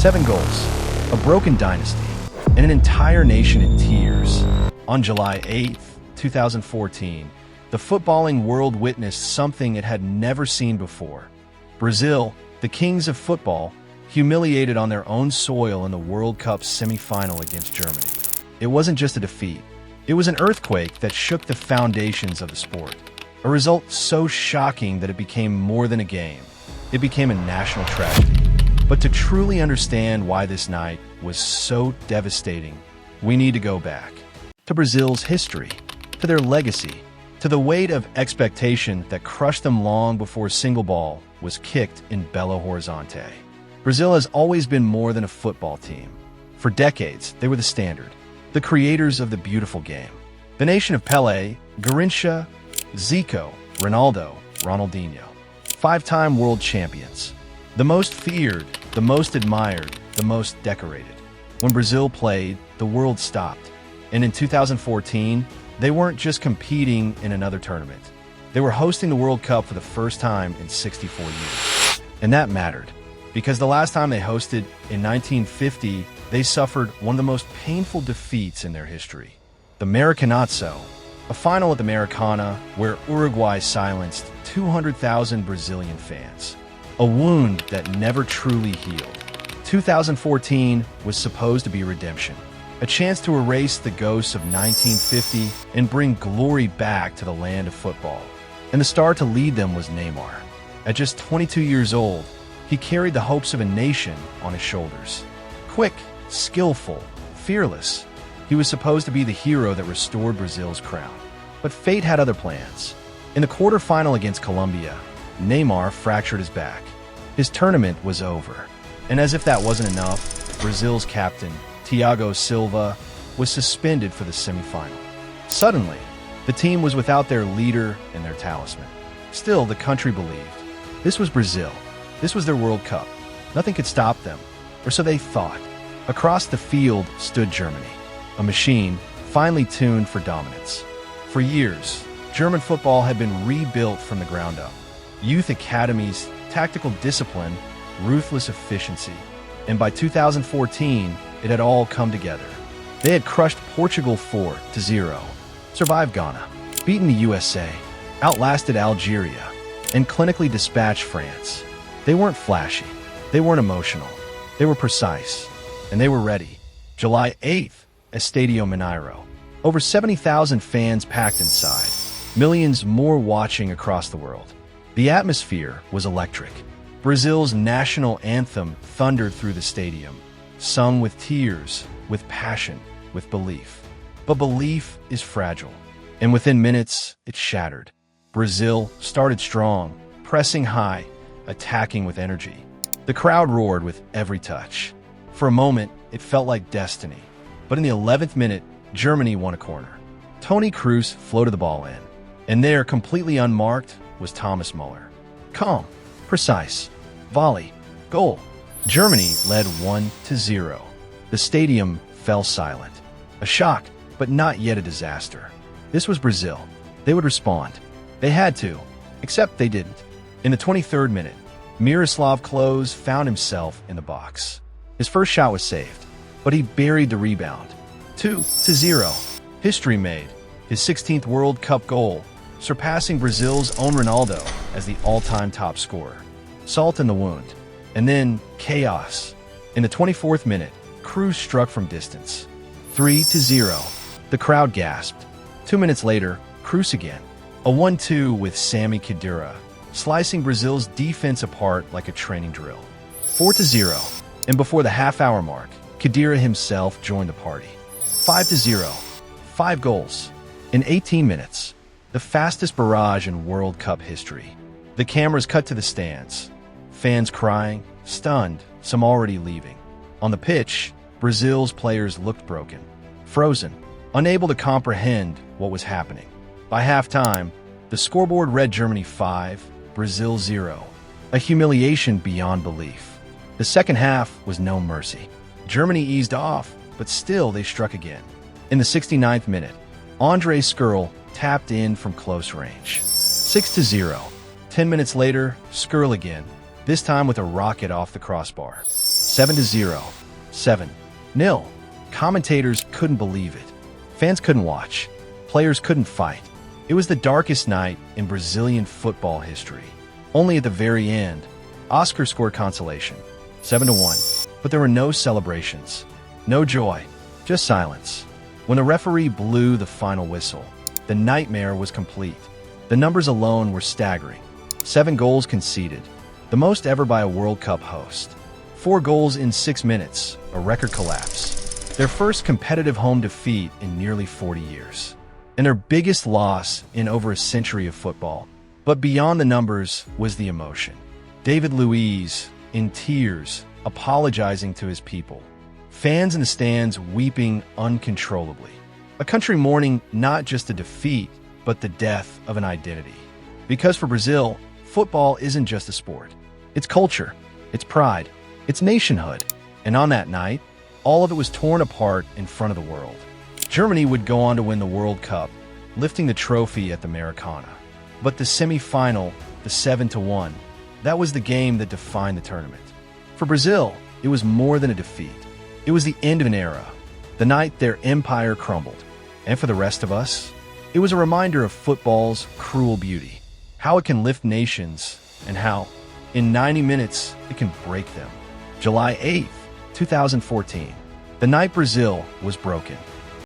7 goals, a broken dynasty, and an entire nation in tears. On July 8, 2014, the footballing world witnessed something it had never seen before. Brazil, the kings of football, humiliated on their own soil in the World Cup semi-final against Germany. It wasn't just a defeat. It was an earthquake that shook the foundations of the sport. A result so shocking that it became more than a game. It became a national tragedy. But to truly understand why this night was so devastating, we need to go back to Brazil's history, to their legacy, to the weight of expectation that crushed them long before a single ball was kicked in Belo Horizonte. Brazil has always been more than a football team. For decades, they were the standard, the creators of the beautiful game. The nation of Pelé, Garrincha, Zico, Ronaldo, Ronaldinho. 5-time world champions. The most feared, the most admired, the most decorated. When Brazil played, the world stopped. And in 2014, they weren't just competing in another tournament. They were hosting the World Cup for the first time in 64 years. And that mattered, because the last time they hosted, in 1950, they suffered one of the most painful defeats in their history. The Maracanazo, a final at the Maracana where Uruguay silenced 200,000 Brazilian fans. A wound that never truly healed. 2014 was supposed to be redemption. A chance to erase the ghosts of 1950 and bring glory back to the land of football. And the star to lead them was Neymar. At just 22 years old, he carried the hopes of a nation on his shoulders. Quick, skillful, fearless, he was supposed to be the hero that restored Brazil's crown. But fate had other plans. In the quarterfinal against Colombia, Neymar fractured his back. His tournament was over. And as if that wasn't enough, Brazil's captain, Thiago Silva, was suspended for the semifinal. Suddenly, the team was without their leader and their talisman. Still, the country believed. This was Brazil. This was their World Cup. Nothing could stop them, or so they thought. Across the field stood Germany, a machine finely tuned for dominance. For years, German football had been rebuilt from the ground up. Youth academies, tactical discipline, ruthless efficiency. And by 2014, it had all come together. They had crushed Portugal 4-0, survived Ghana, beaten the USA, outlasted Algeria, and clinically dispatched France. They weren't flashy, they weren't emotional, they were precise, and they were ready. July 8th, Estadio Mineiro. Over 70,000 fans packed inside, millions more watching across the world. The atmosphere was electric. Brazil's national anthem thundered through the stadium, sung with tears, with passion, with belief. But belief is fragile, and within minutes, it shattered. Brazil started strong, pressing high, attacking with energy. The crowd roared with every touch. For a moment, it felt like destiny. But in the 11th minute, Germany won a corner. Toni Kroos floated the ball in, and there, completely unmarked, was Thomas Muller. Calm, precise, volley, goal. Germany led 1-0. The stadium fell silent. A shock, but not yet a disaster. This was Brazil. They would respond. They had to, except they didn't. In the 23rd minute, Miroslav Klose found himself in the box. His first shot was saved, but he buried the rebound. 2-0. History made. His 16th World Cup goal, surpassing Brazil's own Ronaldo as the all-time top scorer. Salt in the wound. And then chaos. In the 24th minute, Kroos struck from distance. 3-0. The crowd gasped. 2 minutes later, Kroos again. A 1-2 with Sami Khedira, slicing Brazil's defense apart like a training drill. 4-0. And before the half-hour mark, Khedira himself joined the party. 5-0. 5 goals. In 18 minutes. The fastest barrage in World Cup history. The cameras cut to the stands. Fans crying, stunned, some already leaving. On the pitch, Brazil's players looked broken, frozen, unable to comprehend what was happening. By halftime, the scoreboard read Germany 5, Brazil 0, a humiliation beyond belief. The second half was no mercy. Germany eased off, but still they struck again. In the 69th minute, André Schürrle tapped in from close range. 6-0. 10 minutes later, Schürrle again, this time with a rocket off the crossbar. 7-0, 7-0. Commentators couldn't believe it. Fans couldn't watch. Players couldn't fight. It was the darkest night in Brazilian football history. Only at the very end, Oscar scored consolation, 7-1. But there were no celebrations, no joy, just silence. When the referee blew the final whistle, the nightmare was complete. The numbers alone were staggering. 7 goals conceded, the most ever by a World Cup host. 4 goals in 6 minutes, a record collapse. Their first competitive home defeat in nearly 40 years. And their biggest loss in over a century of football. But beyond the numbers was the emotion. David Luiz, in tears, apologizing to his people. Fans in the stands weeping uncontrollably. A country mourning not just a defeat, but the death of an identity. Because for Brazil, football isn't just a sport. It's culture, it's pride, it's nationhood. And on that night, all of it was torn apart in front of the world. Germany would go on to win the World Cup, lifting the trophy at the Maracanazo. But the semi-final, the 7-1, that was the game that defined the tournament. For Brazil, it was more than a defeat. It was the end of an era, the night their empire crumbled. And for the rest of us, it was a reminder of football's cruel beauty, how it can lift nations, and how, in 90 minutes, it can break them. July 8th, 2014, the night Brazil was broken.